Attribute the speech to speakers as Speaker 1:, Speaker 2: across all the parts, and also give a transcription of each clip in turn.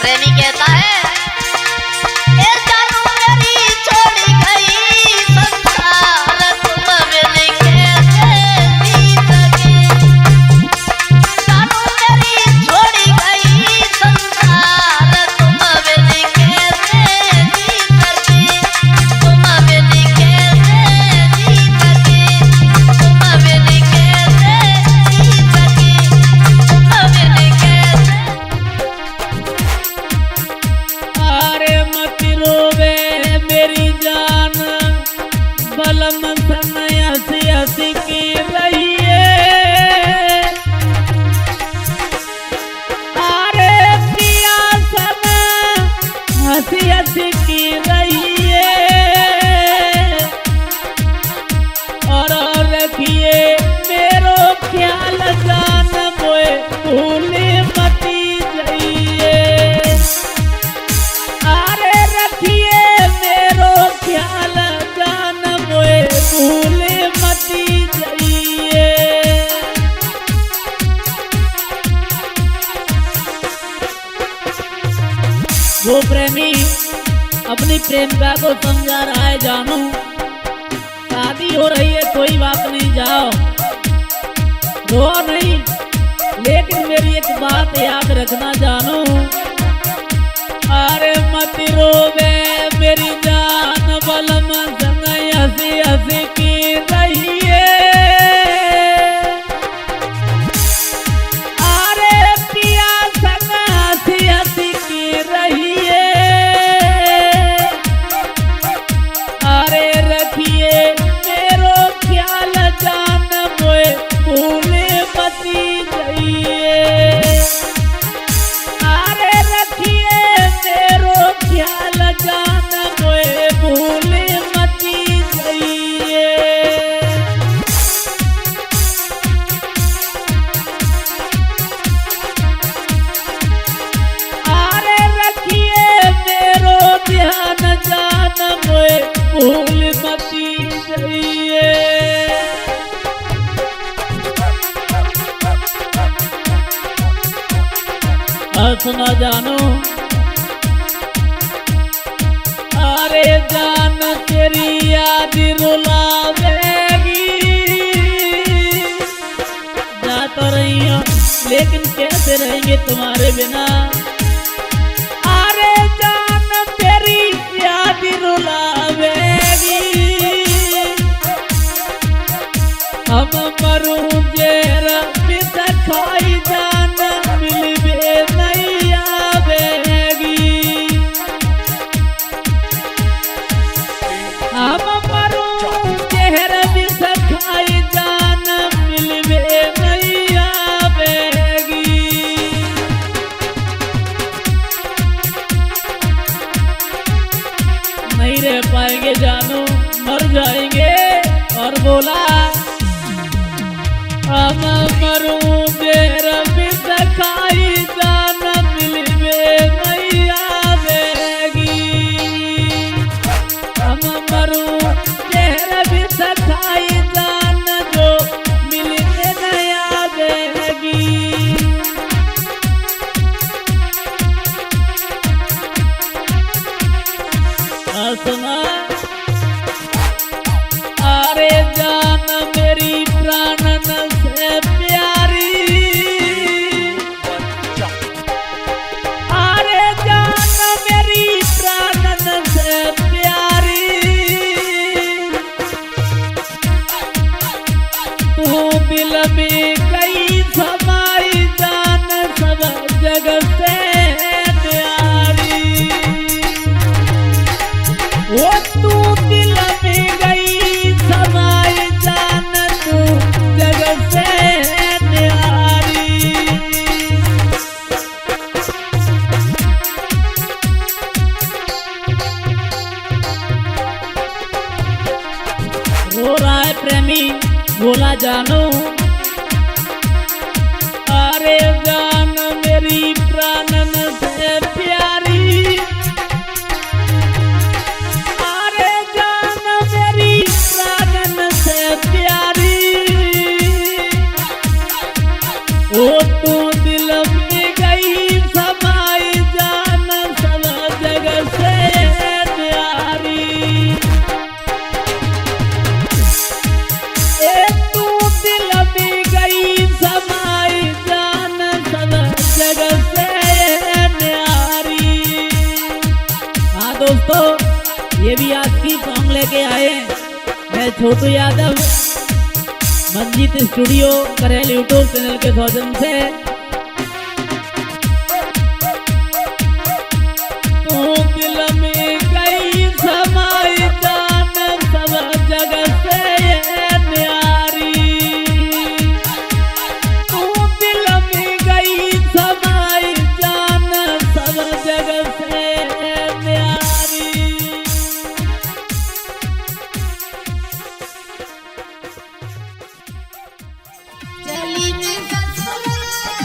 Speaker 1: प्रेमी कहता है ए जानू मेरी छोड़ी गई संसार तुम बिन कैसे जी सके। जानू मेरी छोड़ी गई संसार तुम बिन कैसे जी सके। तुम बिन कैसे जी सके। तुम बिन कैसे जी सके। तुम बिन कैसे।
Speaker 2: अरे मत रोवे मेरी जान बलम सन हंसी हंसी की रहिए। अरे पिया सन हंसी हंसी की रहिए। और रखिए मेरो ख्याल जान मोए भूले मती जाइए। अरे रखिए मेरो ख्याल जान मोए भूले मती जाइए। वो प्रेमी अपनी प्रेमिका को समझा रहा है, जानू शादी हो रही है कोई बात नहीं, जाओ रो नहीं, लेकिन मेरी एक बात याद रखना जानू। अरे मत रोवे मेरी जान बलम सन हंसी हंसी की रहिए। अरे पिया सन हंसी हंसी की रहिए। अरे रखिए मेरो ख्याल जान मोए भूले मती जाइए। अरे रखिए मेरो ख्याल जान मोए भूले मती जाइए। अरे रखिए मेरो ध्यान जान मोए भूल मती जाइए। सुना जानू अरे जान तेरी याद रुलावेगी। जा तो रही हो लेकिन कैसे रहेंगे तुम्हारे बिना। अरे जान तेरी याद रुलावेगी। हम मरूं जेर बित खाई जान मिलवे नहीं आवेगी। हम मरूं जेर बित खाई जान मिलवे नहीं आवेगी। नहीं रह पाएंगे जानू, मर जाएंगे। और बोला हम मरूं देर बित खाई जान मिलवे नहीं आवेगी। हम मरूं देर बित खाई जान जो मिलने नहीं आवेगी। सुना अरे जान मेरी प्राणन से प्यारी। अरे जान मेरी प्राणन से प्यारी। तू दिल में गई समाई जान सब जगह से प्यारी। वो तू दिल में गई समाई जान तू जगत से न्यारी। रो रहा है प्रेमी, बोला जानू अरे जान मेरी प्राणन से प्यारी। अरे जान मेरी प्राणन से प्यारी। ओ तू दिल में गई समाई जान जगत से न्यारी। हाँ दोस्तों, ये भी आज की सॉन्ग लेके आए मैं छोटू यादव, मंजीत स्टूडियो करेल यूट्यूब चैनल के सौजन से। तू दिल में गई समाई जान सब जगत से न्यारी। तू दिल में गई समाई जान सब जगत से न्यारी।
Speaker 1: चली मैं ससुराल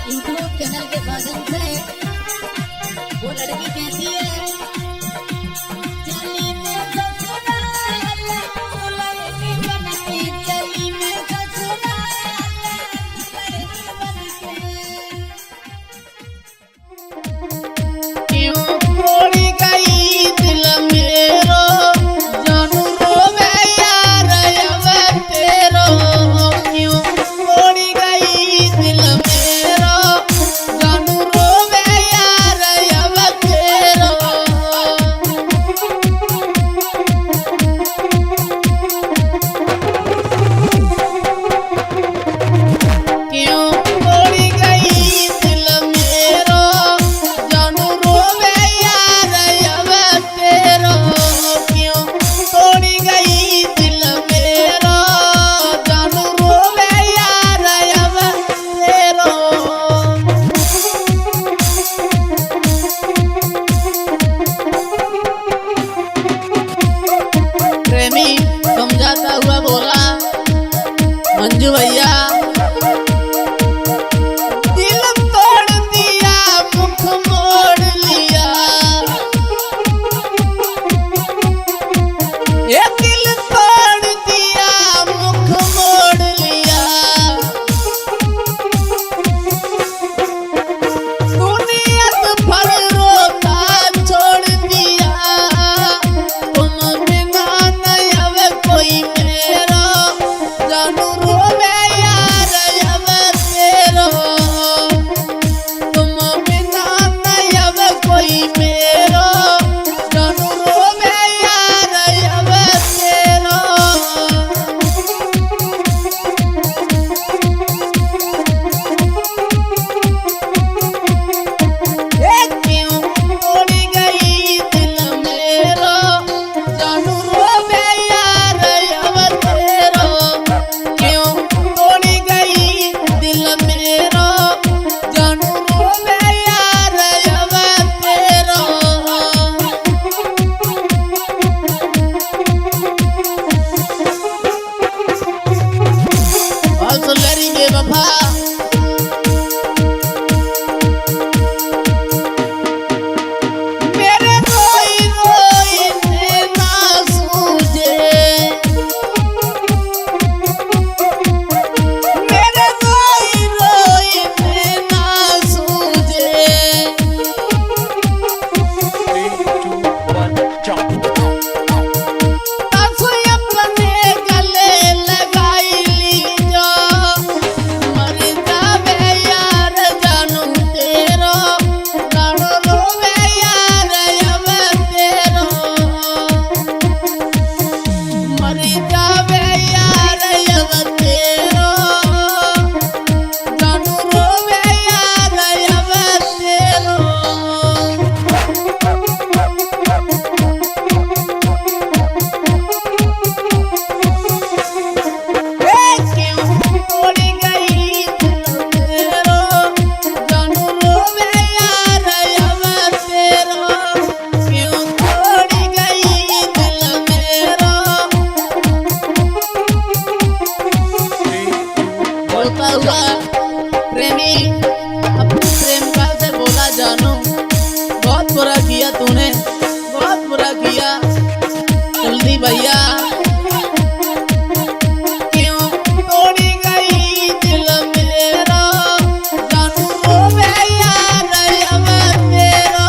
Speaker 1: यूट्यूब चैनल के माध्यम से वो लड़की कहती है चली मैं ससुराल लड़की बन के चली मैं ससुराल लड़की बन के
Speaker 2: क्यों तोड़ गई दिल मेरो जानू रोवे यार अब तेरो क्यों तोड़ गई दिल मेरो जानू रोवे यार अब तेरो क्यों तोड़ गई दिल मेरो जानू रोवे यार अब तेरो क्यों तोड़ गई दिल मेरो जानू रोवे यार अब तेरो प्रेमी समझाता हुआ बोला मंजू भैया दिल तोड़ दिया मुख मोड़ लिया ये दिल तोड़ दिया मुख मोड़ लिया दुनिया भर रोता छोड़ दिया तुम बिना नहीं अब कोई मेरा जानू रोवे यार अब तेरो तुम बिना नहीं अब कोई मेरा जानू रोवे यार अब तेरो क्यों तोड़ गई दिल मेरो जानू रोवे यार अब तेरो क्यों तोड़ गई दिल मेरो जानू रोवे यार अब तेरो और सुलरी बेवफा मेरे रोई रोई में ना सूझे मेरे रोई रोई में ना सूझे आंसू अपने गले लगाई लीजो मर जावे यार जानू तेरो लाड़ो रोवे यार अब तेरो मर जावे यार अब तेरो जानू रोवे यार अब तेरो क्यों तोड़ गई दिल मेरो जानू रोवे यार अब तेरो क्यों तोड़ गई दिल मेरो बोलता हुआ प्रेमी अपनी प्रेमिका से बोला जानू बहुत बुरा किया तूने बहुत बुरा किया जल्दी भैया क्यों तोड़ गई दिल मेरो जानू रोवे यार अब तेरो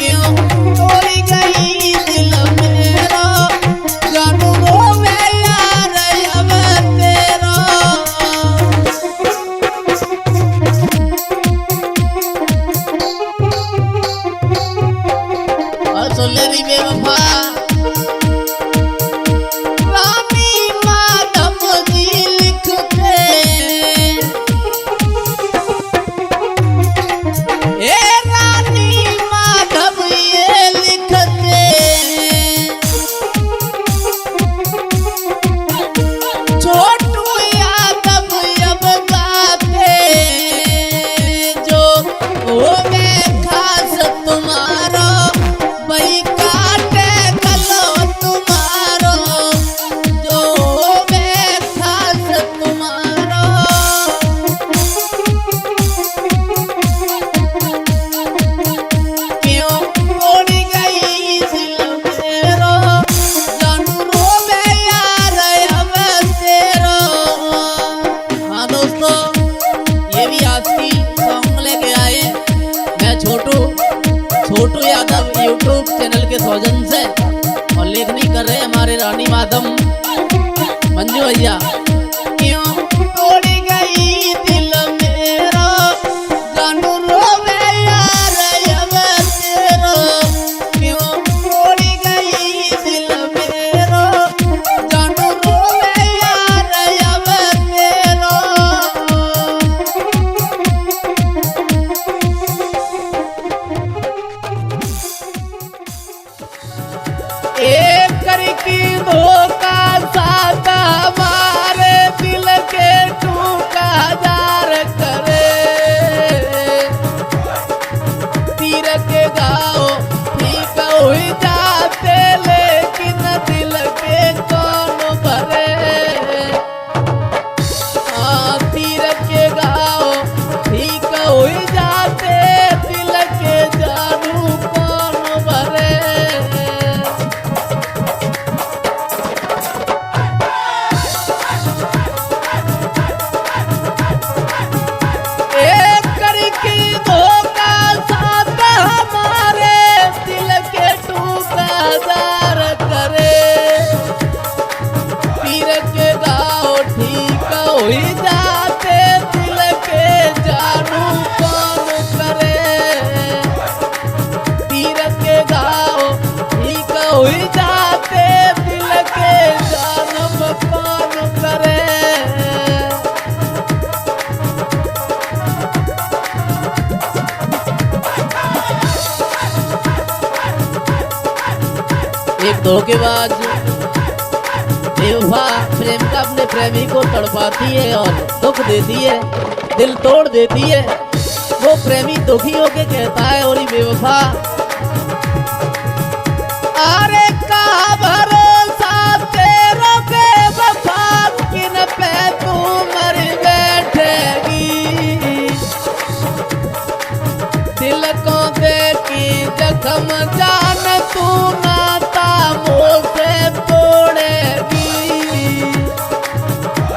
Speaker 2: क्यों तोड़ गई दिल मेरो जानू रोवे यार अब तेरो यूट्यूब चैनल के सौजन से और लेखनी कर रहे हमारे रानी माधव मंजू भैया। क्यों तोड़ गई दिल मेरा जानू रोवे यार अब तेरा, क्यों तोड़ गई दिल मेरा जानू रोवे यार अब तेरा। एक करके धोखा सादा मारे दिल के टूका जार करे, तीर के गाओ ठीक हो जाते लेकिन दिल के कौन भरे। हाँ तीर के गाओ ठीक हो जाते दिल के जानू कौन भरे। एक करके धोखा साथ हमारे दिल के टूका जार करे, पीर के गाओ ठीक हो जाते दिल के जानू कौन करे। पीर के गाओ ठीक हो जाते दिल के जानू कौन करे। एक धोखेबाज बेवफा प्रेमिका अपने प्रेमी को तड़पाती है और दुख देती है, दिल तोड़ देती है। वो प्रेमी दुखी होके कहता है और बेवफा अरे का भरोसा तेरा बेवफा किन पे तू मर बैठेगी। दिल को देखी जख्म जान तू नाता मुझसे तोड़ेगी।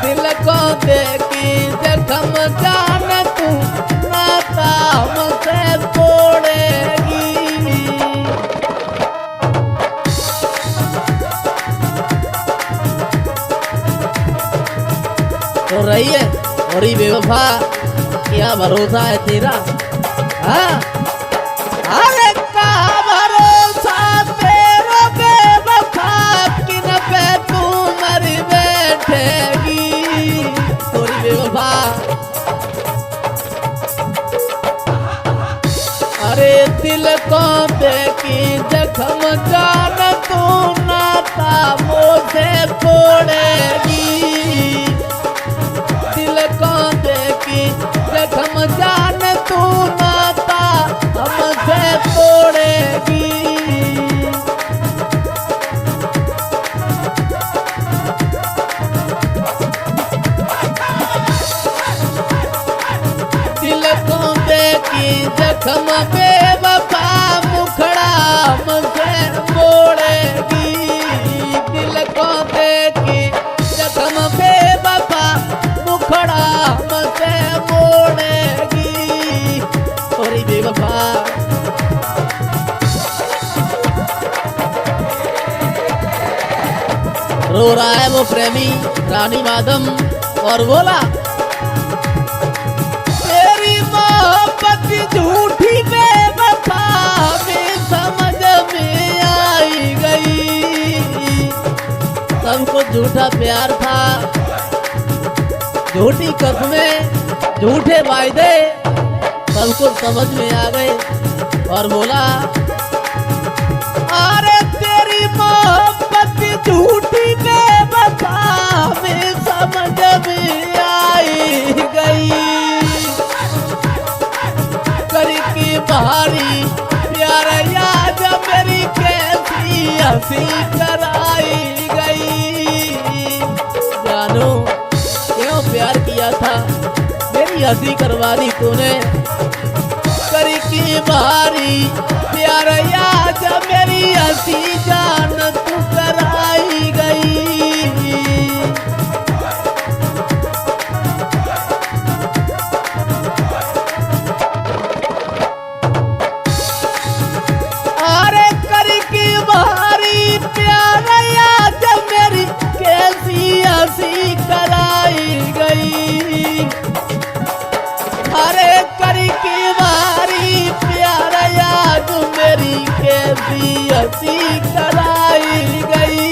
Speaker 2: दिल को देखी जख्म जान तू नाता मुझसे तोड़ेगी। तो रही है और ये बेवफा क्या भरोसा है तेरा। हाँ अरे का भरोसा तेरा बेवफा किन पे तू मर बैठेगी। थोड़ी बेवफा अरे दिल को देखी जख्म जान तू नाता मुझसे तोड़ेगी। दिल को देखी जख्म जान तू नाता हमसे तोड़ेगी। दिल को देखी जख्म बेवफा मुखड़ा हमसे मोड़ेगी। दिल को देखी जख्म बेवफा मुखड़ा हमसे मोड़ेगी। और बेवफा रो रहा है वो प्रेमी रानी माधव और बोला तेरी मोहब्बत झूठी बेवफा में समझ में आई गई। सबको झूठा प्यार था, झूठी कसमें झूठे वायदे सबको समझ में आ गए और बोला अरे तेरी मोहब्बत झूठी बेवफा में समझ में आई गई। करके भारी प्यार याद मेरी कैसी हंसी कराई गई। जानो क्यों प्यार किया था मेरी हंसी करवा दी तूने। करके भारी प्यार याद मेरी हंसी जान तू कराई गई। अरे शादी हसी कराई गई।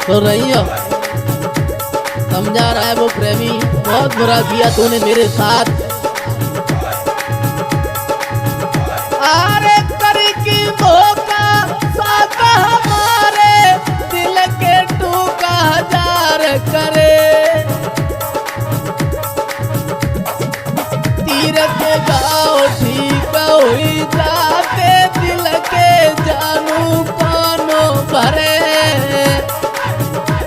Speaker 2: तो रही हो, समझा रहा है वो प्रेमी, बहुत बुरा किया तूने मेरे साथ। अरे करी की धोखा साथ हमारे दिल के टूका हजार करे। तीर के गाँव ठीक हुई जाते दिल के जानू कानो भरे।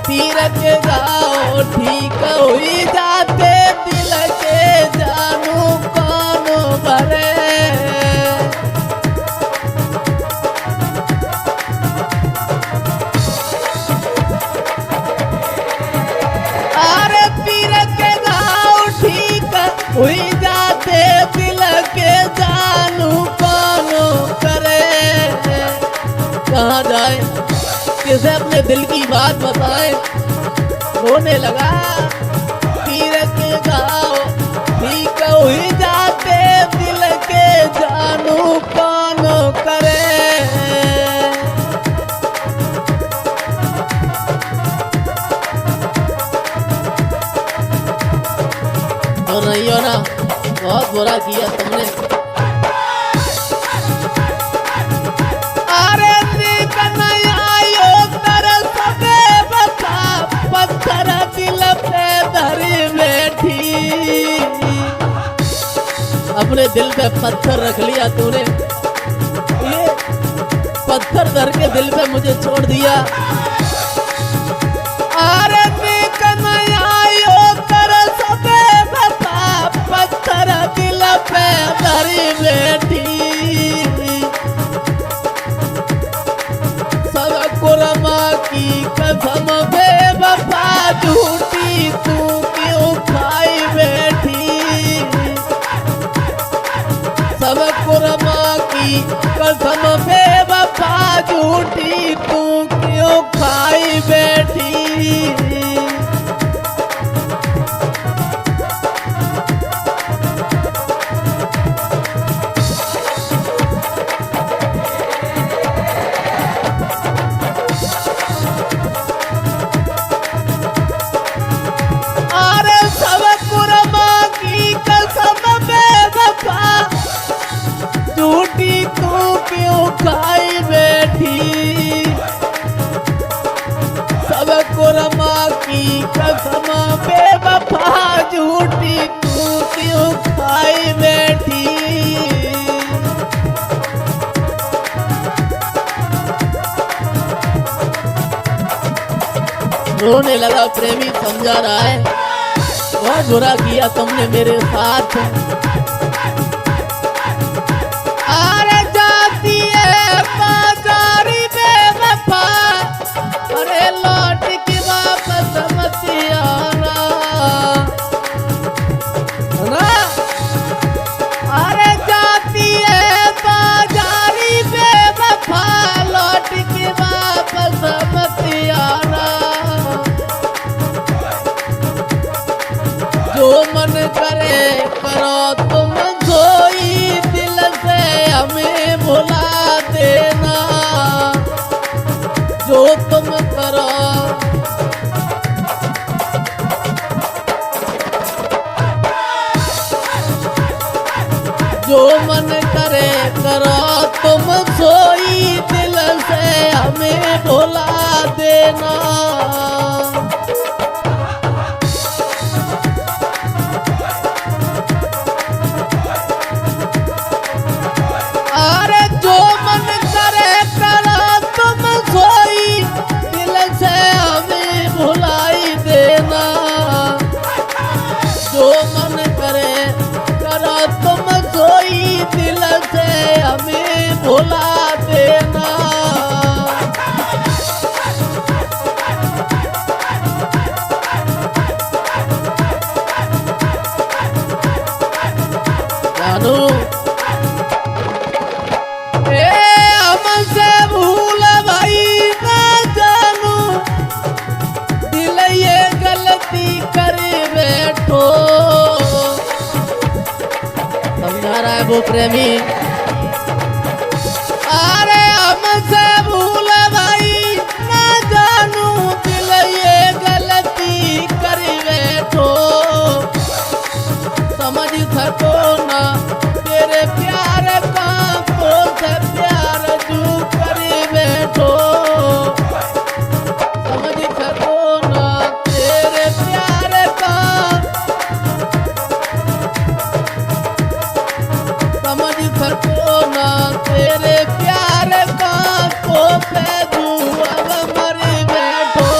Speaker 2: तीर के गाँव ठीक हुई जाते दिल के जानू कानो भरे। अरे तीर के गाँव ठीक हुई जाते दिल के जानू कानो करे। कहाँ जाए, किसे अपने दिल की बात बताए, रोने लगा। तीर के गाँव ठीक हुई जाते दिल के जानू कानो करे। और नहीं हो ना, बहुत बुरा किया तुमने। अरे पत्थर दिल पे धरी बैठी। अपने दिल पे पत्थर रख लिया तूने, ये पत्थर धर के दिल पे मुझे छोड़ दिया। अरे पत्थर दिल पे धरी बैठी। सब कुरमा की कसम बेवफा झूठी तू क्यों खाई बैठी। सब कुरमा की कसम बेवफा झूठी तू क्यों खाई बैठी। झूठी तू क्यों खाई बैठी। सब कुरमा की कसम बेवफा झूठी तू क्यों खाई बैठी। रोने लगा प्रेमी, समझा रहा है, बहुत बुरा किया तुमने मेरे साथ। अरे जाती है बाजारी बेवफा, अरे लौट के वापस मत आना ना। अरे जाती है बाजारी बेवफा, लौट के वापस मत आना। जो मन करे करो तुम सोई, दिल से हमें भुला देना। जो तुम करो जो मन करे करो तुम सोई, दिल से हमें भुला देना। अरे जो मन करे करो तुम सोई, दिल से हमें भुलाई देना। जो मन करे करो तुम सोई, दिल से हमें भुला देना। प्रेमी अरे हमसे भूल भाई ना जानू दिल ये गलती कर बैठो समझ सको ना तेरे प्यार का को से प्यार जू कर बैठो समझ सको ना तेरे प्यार का समझ सको ना तेरे प्यार का को से जू अब मर बैठो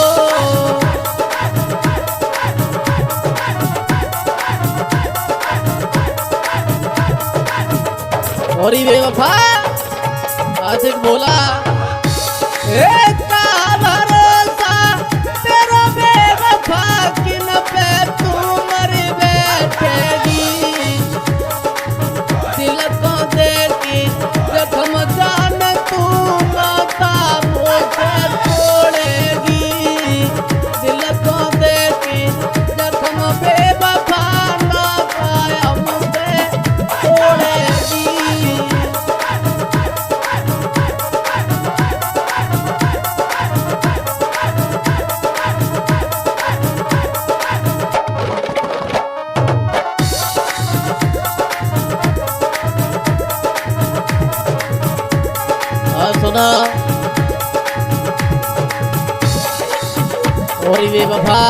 Speaker 2: और ही बेवफा आशिक बोला का भरोसा तेरा बेवफा किन पे तू मर बैठेगी दिल को देखी जख्म जान तू माता मुझे छोड़ेगी दिल को देखी जख्म बेवफा ना पाया मुझे छोड़ेगी सुना और वे वफा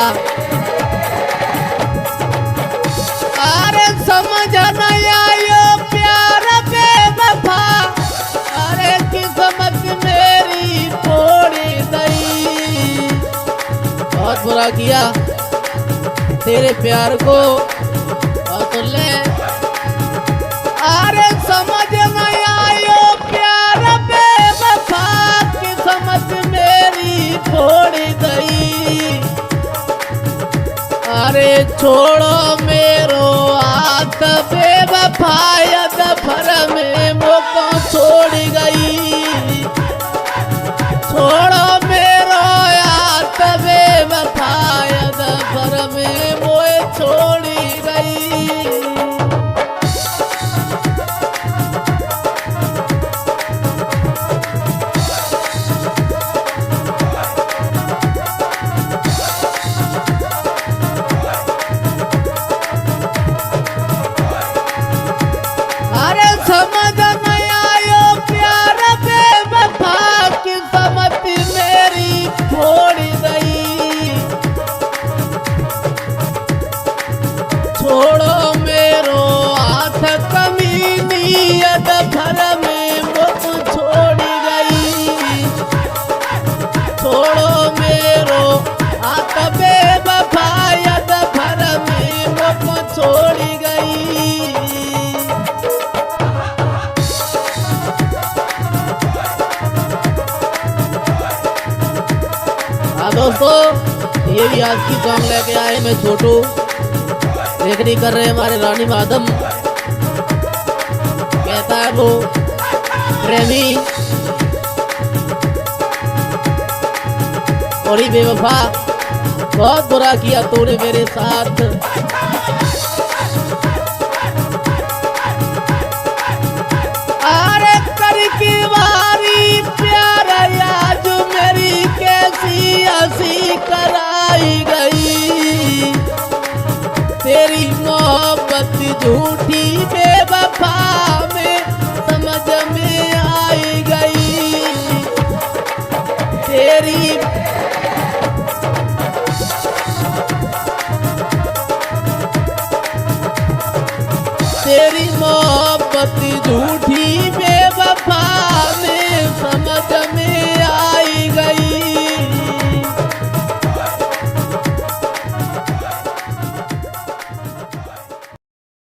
Speaker 2: अरे समझ नहीं आयो प्यार बेवफा अरे किस्मत मेरी तोड़ी गई बहुत बुरा किया तेरे प्यार को और सुन ले अरे समझ नहीं आयो प्यार बेवफा किस्मत मेरी छोड़ गई अरे छोड़ो मेरो हाथ बेवफा यद भर में मोको छोड़ गई छोड़ो मेरो हाथ बेवफा यद भर में मोए छोड़ गई अरे समझ नहीं आयो प्यार बेवफा किस्मत मेरी छोड़ गई छोड़ो मेरो हाथ कमीनी यद भर में मुझ छोड़ गई छोड़ो मेरो हाथ बेवफा यद भर में मुझ छोड़ गई दोस्तों ये भी आज की सॉन्ग लेके आए मैं छोटू लेखनी कर रहे हमारे रानी माधम कहता है वो प्रेमी और ही बेवफा बहुत बुरा किया तूने मेरे साथ अरे कर की बारी प्यार आज मेरी कैसी हंसी कराई गई तेरी मोहब्बत झूठी बेवफा में समझ में आई गई तेरी तेरी मोहब्बत झूठी